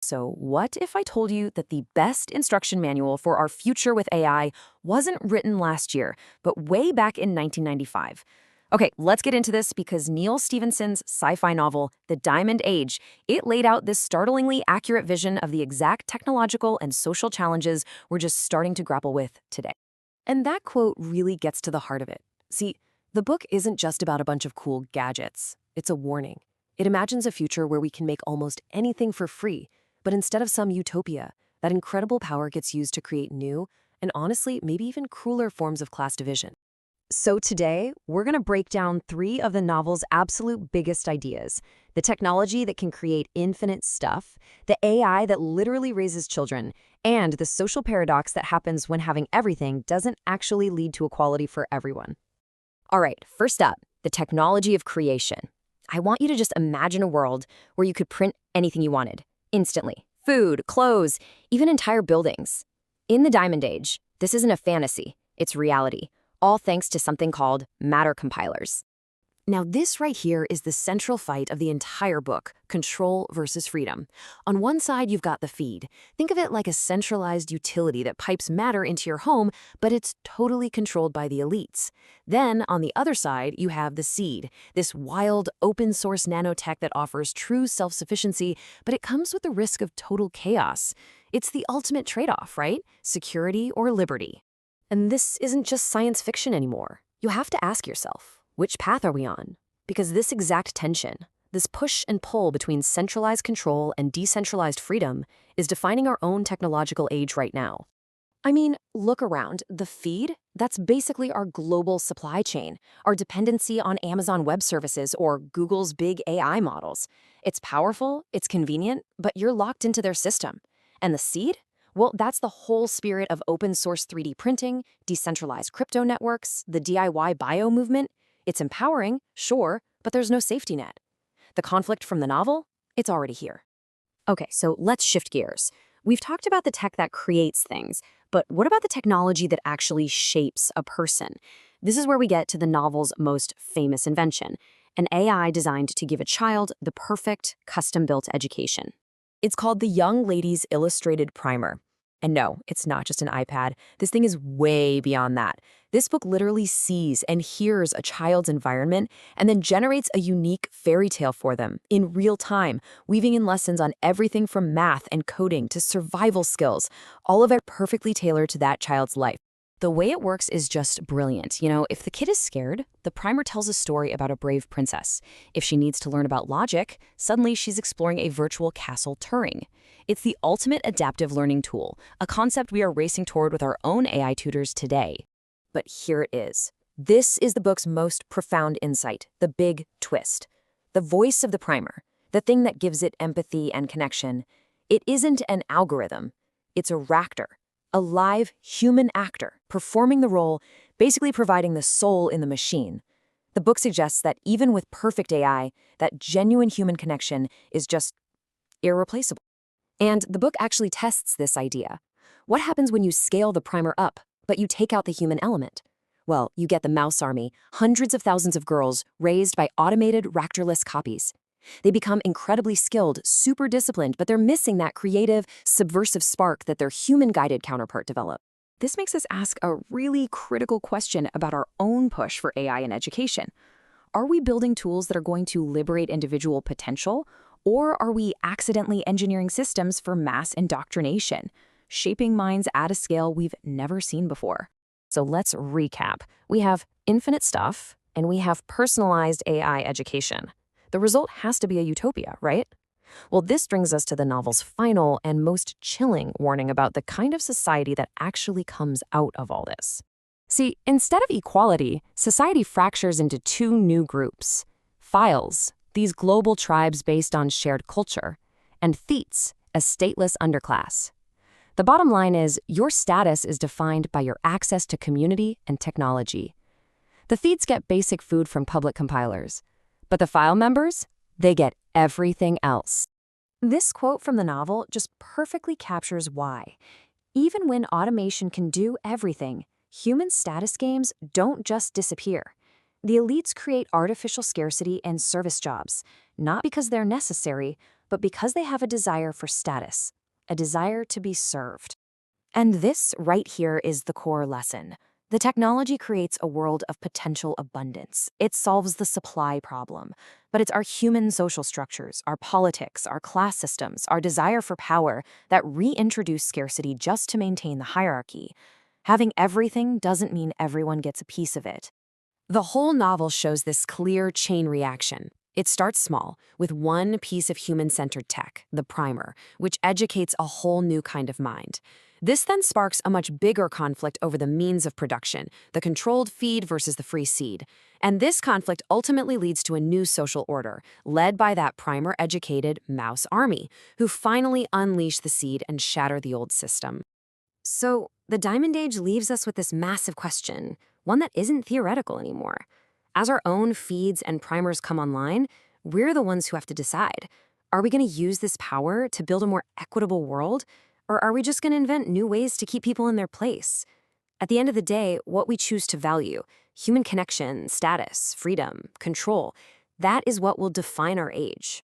So, what if I told you that the best instruction manual for our future with AI wasn't written last year, but way back in 1995? Okay, let's get into this because Neil Stephenson's sci-fi novel, The Diamond Age, it laid out this startlingly accurate vision of the exact technological and social challenges we're just starting to grapple with today. And that quote really gets to the heart of it. See, the book isn't just about a bunch of cool gadgets. It's a warning. It imagines a future where we can make almost anything for free, but instead of some utopia, that incredible power gets used to create new, and honestly, maybe even crueler forms of class division. So today, we're going to break down three of the novel's absolute biggest ideas: the technology that can create infinite stuff, the AI that literally raises children, and the social paradox that happens when having everything doesn't actually lead to equality for everyone. All right, first up, the technology of creation. I want you to just imagine a world where you could print anything you wanted, instantly. Food, clothes, even entire buildings. In the Diamond Age, this isn't a fantasy, it's reality, all thanks to something called matter compilers. Now, this right here is the central fight of the entire book, control versus freedom. On one side, you've got the feed. Think of it like a centralized utility that pipes matter into your home, but it's totally controlled by the elites. Then, on the other side, you have the seed, this wild, open-source nanotech that offers true self-sufficiency, but it comes with the risk of total chaos. It's the ultimate trade-off, right? Security or liberty. And this isn't just science fiction anymore. You have to ask yourself, which path are we on? Because this exact tension, this push and pull between centralized control and decentralized freedom, is defining our own technological age right now. I mean, look around. The feed? That's basically our global supply chain, our dependency on Amazon Web Services or Google's big AI models. It's powerful, it's convenient, but you're locked into their system. And the seed? Well, that's the whole spirit of open source 3D printing, decentralized crypto networks, the DIY bio movement. It's empowering, sure, but there's no safety net. The conflict from the novel? It's already here. Okay, so let's shift gears. We've talked about the tech that creates things, but what about the technology that actually shapes a person? This is where we get to the novel's most famous invention, an AI designed to give a child the perfect, custom-built education. It's called the Young Lady's Illustrated Primer. And no, it's not just an iPad. This thing is way beyond that. This book literally sees and hears a child's environment and then generates a unique fairy tale for them in real time, weaving in lessons on everything from math and coding to survival skills, all of it perfectly tailored to that child's life. The way it works is just brilliant. You know, if the kid is scared, the primer tells a story about a brave princess. If she needs to learn about logic, suddenly she's exploring a virtual castle Turing. It's the ultimate adaptive learning tool, a concept we are racing toward with our own AI tutors today. But here it is. This is the book's most profound insight, the big twist. The voice of the primer, the thing that gives it empathy and connection. It isn't an algorithm. It's a ractor. A live human actor performing the role, basically providing the soul in the machine. The book suggests that even with perfect AI, that genuine human connection is just irreplaceable. And the book actually tests this idea. What happens when you scale the primer up, but you take out the human element? Well, you get the mouse army, hundreds of thousands of girls raised by automated ractorless copies. They become incredibly skilled, super disciplined, but they're missing that creative, subversive spark that their human-guided counterpart developed. This makes us ask a really critical question about our own push for AI in education. Are we building tools that are going to liberate individual potential, or are we accidentally engineering systems for mass indoctrination, shaping minds at a scale we've never seen before? So let's recap. We have infinite stuff, and we have personalized AI education. The result has to be a utopia, right? Well, this brings us to the novel's final and most chilling warning about the kind of society that actually comes out of all this. See, instead of equality, society fractures into two new groups: files, these global tribes based on shared culture, and thetes, a stateless underclass. The bottom line is your status is defined by your access to community and technology. The thetes get basic food from public compilers. But the file members, they get everything else. This quote from the novel just perfectly captures why. Even when automation can do everything, human status games don't just disappear. The elites create artificial scarcity and service jobs, not because they're necessary, but because they have a desire for status, a desire to be served. And this right here is the core lesson. The technology creates a world of potential abundance. It solves the supply problem. But it's our human social structures, our politics, our class systems, our desire for power that reintroduce scarcity just to maintain the hierarchy. Having everything doesn't mean everyone gets a piece of it. The whole novel shows this clear chain reaction. It starts small, with one piece of human-centered tech, the primer, which educates a whole new kind of mind. This then sparks a much bigger conflict over the means of production, the controlled feed versus the free seed. And this conflict ultimately leads to a new social order, led by that primer-educated mouse army, who finally unleash the seed and shatter the old system. So, the Diamond Age leaves us with this massive question, one that isn't theoretical anymore. As our own feeds and primers come online, we're the ones who have to decide. Are we going to use this power to build a more equitable world, or are we just going to invent new ways to keep people in their place? At the end of the day, what we choose to value, human connection, status, freedom, control, that is what will define our age.